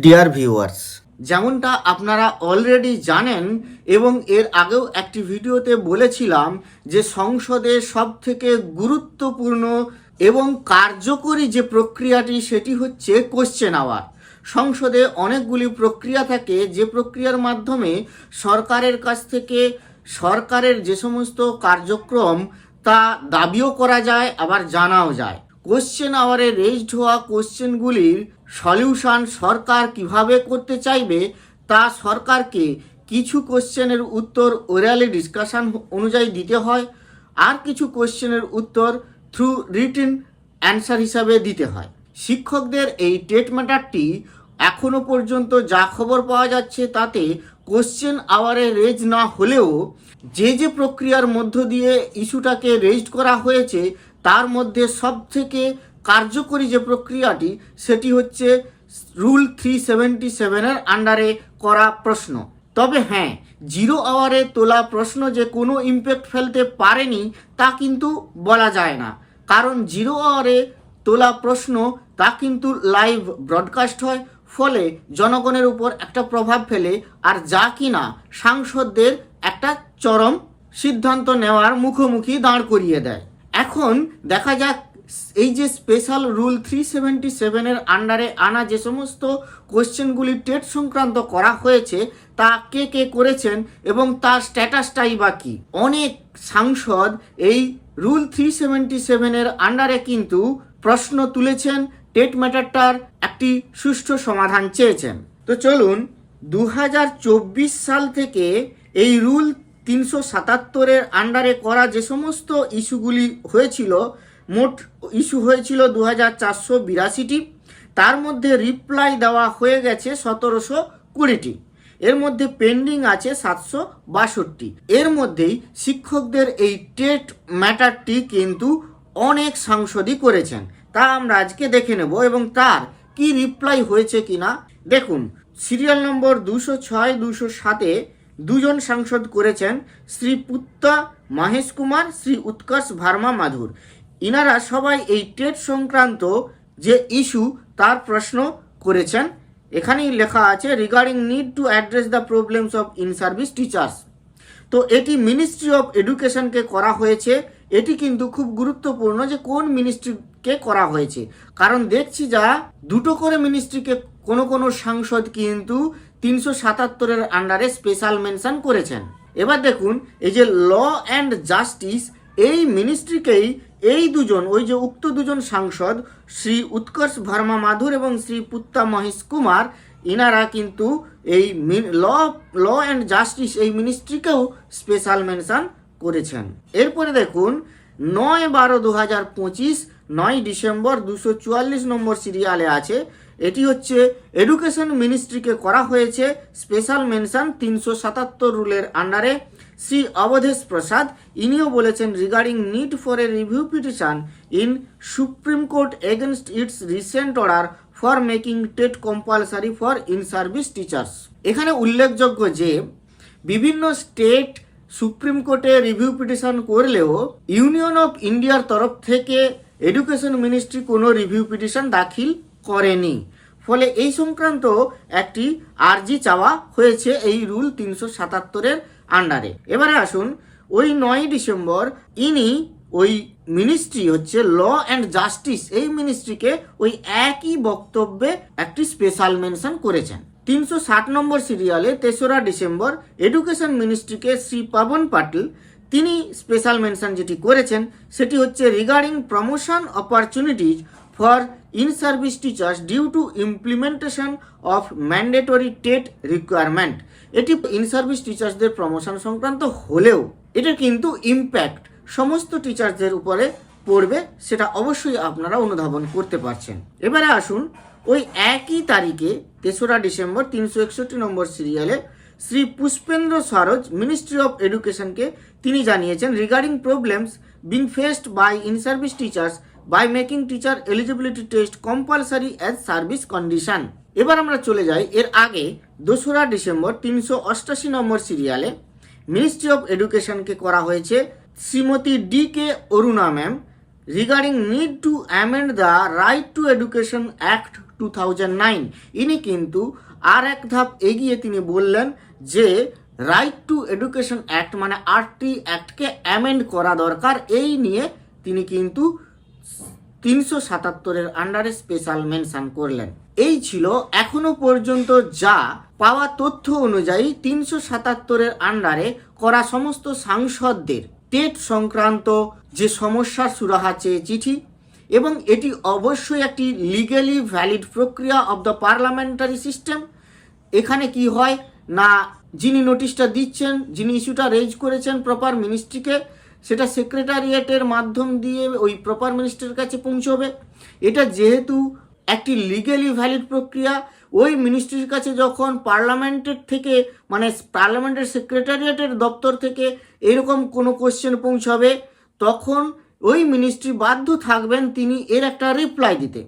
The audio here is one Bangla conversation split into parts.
ডিয়ার ভিউয়ার্স, যেমনটা আপনারা অলরেডি জানেন এবং এর আগেও একটি ভিডিওতে বলেছিলাম যে সংসদে সবথেকে গুরুত্বপূর্ণ এবং কার্যকরী যে প্রক্রিয়াটি সেটি হচ্ছে কোশ্চেন আওয়ার। সংসদে অনেকগুলি প্রক্রিয়া থাকে যে প্রক্রিয়ার মাধ্যমে সরকারের কাছ থেকে সরকারের যে সমস্ত কার্যক্রম তা দাবিও করা যায় আবার জানাও যায়। কোশ্চেন আওয়ারে রেজড হওয়া কোশ্চেনগুলির সলিউশন সরকার কিভাবে করতে চাইবে তা সরকারকে কিছু কোশ্চেনের উত্তর ওরালি ডিসকাশন অনুযায়ী দিতে হয়, আর কিছু কোশ্চেনের উত্তর থ্রু রিটেন অ্যান্সার হিসাবে দিতে হয়। শিক্ষকদের এই টেট ম্যাটারটি এখনো পর্যন্ত যা খবর পাওয়া যাচ্ছে তাতে কোশ্চেন আওয়ারে রেজ না হলেও যে প্রক্রিয়ার মধ্য দিয়ে ইস্যুটাকে রেজড করা হয়েছে তার মধ্যে সবথেকে কার্যকরী যে প্রক্রিয়াটি সেটি হচ্ছে রুল 377-এর আন্ডারে করা প্রশ্ন। তবে হ্যাঁ, জিরো আওয়ারে তোলা প্রশ্ন যে কোনো ইম্প্যাক্ট ফেলতে পারেনি তা কিন্তু বলা যায় না, কারণ জিরো আওয়ারে তোলা প্রশ্ন তা কিন্তু লাইভ ব্রডকাস্ট হয়, ফলে জনগণের উপর একটা প্রভাব ফেলে, আর যা কিনা সাংসদদের একটা চরম সিদ্ধান্ত নেওয়ার মুখোমুখি দাঁড় করিয়ে দেয়। এখন দেখা যাক এই যে স্পেশাল রুল 377-এর আন্ডারে আনা যে সমস্ত কোশ্চেনগুলি টেট সংক্রান্ত করা হয়েছে তা কে কে করেছেন এবং তার স্ট্যাটাসটাই বা কী। অনেক সাংসদ এই রুল 377-এর আন্ডারে কিন্তু প্রশ্ন তুলেছেন, টেট ম্যাটারটার একটি সুষ্ঠু সমাধান চেয়েছেন। তো চলুন 2024 সাল থেকে এই রুল 377-এর আন্ডারে করা যে সমস্ত ইস্যুগুলি হয়েছিল, মোট ইস্যু হয়েছিল 2482টি, তার মধ্যে রিপ্লাই দেওয়া হয়ে গেছে 1720টি, এর মধ্যে পেন্ডিং আছে 762। এর মধ্যেই শিক্ষকদের এই টেট ম্যাটারটি কিন্তু অনেক সাংসদই করেছেন, তা আমরা আজকে দেখে নেব এবং তার কি রিপ্লাই হয়েছে কিনা। দেখুন, সিরিয়াল নম্বর 206-207-এ দুজন সাংসদ করেছেন, শ্রী পুত্তা মহেশ কুমার, শ্রী উৎকর্ষ ভার্মা মাধুর। ইনারা সবাই এই টেট সংক্রান্ত যে ইস্যু তার প্রশ্ন করেছেন। এখানেই লেখা আছে regarding need to address the problems of in service teachers. তো এটি মিনিস্ট্রি অফ এডুকেশনকে করা হয়েছে। এটি কিন্তু খুব গুরুত্বপূর্ণ যে কোন মিনিস্ট্রিকে করা হয়েছে, কারণ দেখছি যা দুটো করে মিনিস্ট্রিকে কোনো সাংসদ কিন্তু 377-এর আন্ডারে স্পেশাল মেনশন করেছেন। এবার দেখুন, এই যে ল অ্যান্ড জাস্টিস এই মিনিস্ট্রিকেই এই দুজন, ওই যে উক্ত দুজন সাংসদ শ্রী উৎকর্ষ ভার্মা মাধুর এবং শ্রী পুত্তা মহেশ কুমার, ইনারা কিন্তু এই ল অ্যান্ড জাস্টিস এই মিনিস্ট্রিকেও স্পেশাল মেনশন করেছেন। এরপরে দেখুন 9/12/2025 9 ডিসেম্বর 244 নম্বর সিরিয়ালে আছে, এটি হচ্ছে এডুকেশন মিনিস্ট্রিকে করা হয়েছে স্পেশাল মেনশন 377 রুলের আন্ডারে। শ্রী অবধেশ প্রসাদ, ইনিও বলেছেন regarding need for a review petition in supreme court against it's recent order for making TET compulsory for in service teachers. এখানে উল্লেখযোগ্য যে বিভিন্ন স্টেট সুপ্রিম কোর্টে রিভিউ পিটিশন করলেও ইউনিয়ন অফ ইন্ডিয়ার তরফ থেকে এডুকেশন মিনিস্ট্রি কোনো রিভিউ পিটিশন দাখিল করেনি, ফলে এই সংক্রান্ত একটি আর্জি চাওয়া হয়েছে এই রুল 377-এর আন্ডারে। এবারে আসুন, ওই 9 ডিসেম্বর ইনি ওই মিনিস্ট্রি হচ্ছে ল অ্যান্ড জাস্টিস এই মিনিস্ট্রিকে ওই একই বক্তব্যে একটি স্পেশাল মেনশন করেছেন। 360 নম্বর সিরিয়ালে 3রা ডিসেম্বর এডুকেশন মিনিস্ট্রিকে শ্রী পবন পাটিল, তিনি স্পেশাল মেনশন যেটি করেছেন সেটি হচ্ছে regarding promotion opportunities for in service teachers due to implementation of mandatory TET requirement. এটি ইন সার্ভিস টিচার্সদের প্রমোশন সংক্রান্ত হলেও এটা কিন্তু ইম্প্যাক্ট সমস্ত টিচার্সদের উপরে পড়বে, সেটা অবশ্যই আপনারা অনুধাবন করতে পারছেন। এবারে আসুন, ওই একই তারিখে 3রা ডিসেম্বর 361 নম্বর সিরিয়ালে শ্রী পুষ্পেন্দ্র সরোজ মিনিস্ট্রি অফ এডুকেশনকে তিনি জানিয়েছেন regarding problems being faced by in service teachers by making teacher eligibility test compulsory as service condition. এবার আমরা চলে যাই এর আগে 2রা ডিসেম্বর 388 নম্বর সিরিয়ালে মিনিস্ট্রি অফ এডুকেশনকে করা হয়েছে Shrimati DK Aruna ma'am regarding need to amend the right two education act 2009। ইনি কিন্তু আর এক ধাপ এগিয়ে তিনি বললেন যে রাইট টু এডুকেশন অ্যাক্ট মানে আরটি অ্যাক্টকে অ্যামেন্ড করা দরকার। এই নিয়ে তিনি কিন্তু 377-এর আন্ডারে স্পেশাল মেনশন করলেন। এই ছিল এখনো পর্যন্ত যা পাওয়া তথ্য অনুযায়ী 377-এর আন্ডারে করা সমস্ত সাংসদদের টেট সংক্রান্ত যে সমস্যার সুরাহা চেয়ে চিঠি, এবং এটি অবশ্যই একটি লিগ্যালি ভ্যালিড প্রক্রিয়া অব দ্য পার্লামেন্টারি সিস্টেম। এখানে কি হয় না, যিনি নোটিশটা দিচ্ছেন, যিনি ইস্যুটা রেজ করেছেন প্রপার মিনিস্ট্রিকে, সেটা সেক্রেটারিয়েটের মাধ্যম দিয়ে ওই প্রপার মিনিস্ট্রির কাছে পৌঁছবে। এটা যেহেতু একটি লিগ্যালি ভ্যালিড প্রক্রিয়া, ওই মিনিস্ট্রির কাছে যখন পার্লামেন্টের থেকে মানে পার্লামেন্টের সেক্রেটারিয়েটের দপ্তর থেকে এরকম কোনো কোশ্চেন পৌঁছবে, তখন ওই মিনিস্ট্রি বাধ্য থাকবেন তিনি এর একটা রিপ্লাই দিতে।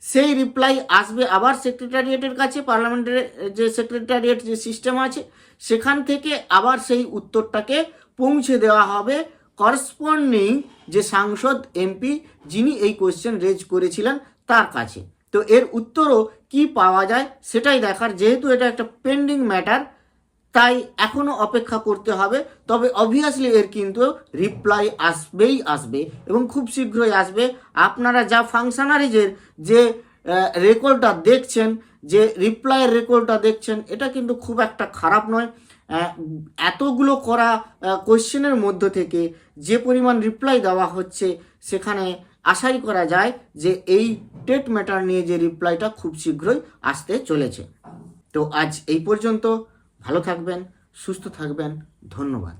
সেই রিপ্লাই আসবে আবার সেক্রেটারিয়েটের কাছে, পার্লামেন্টের যে সেক্রেটারিয়েট যে সিস্টেম আছে সেখান থেকে আবার সেই উত্তরটাকে পৌঁছে দেওয়া হবে করসপন্ডিং যে সাংসদ এমপি যিনি এই কোয়েশ্চেন রেজ করেছিলেন তার কাছে। তো এর উত্তরও কি পাওয়া যায় সেটাই দেখার। যেহেতু এটা একটা পেন্ডিং ম্যাটার, তাই এখনও অপেক্ষা করতে হবে। তবে অবভিয়াসলি এর কিন্তু রিপ্লাই আসবেই আসবে এবং খুব শীঘ্রই আসবে। আপনারা যা ফাংশনারিজের যে রেকর্ডটা দেখছেন, যে রিপ্লাইয়ের রেকর্ডটা দেখছেন, এটা কিন্তু খুব একটা খারাপ নয়। এতগুলো করা কোশ্চেনের মধ্য থেকে যে পরিমাণ রিপ্লাই দেওয়া হচ্ছে, সেখানে আশাই করা যায় যে এই টেট ম্যাটার নিয়ে যে রিপ্লাইটা খুব শীঘ্রই আসতে চলেছে। তো আজ এই পর্যন্ত। ভালো থাকবেন, সুস্থ থাকবেন, ধন্যবাদ।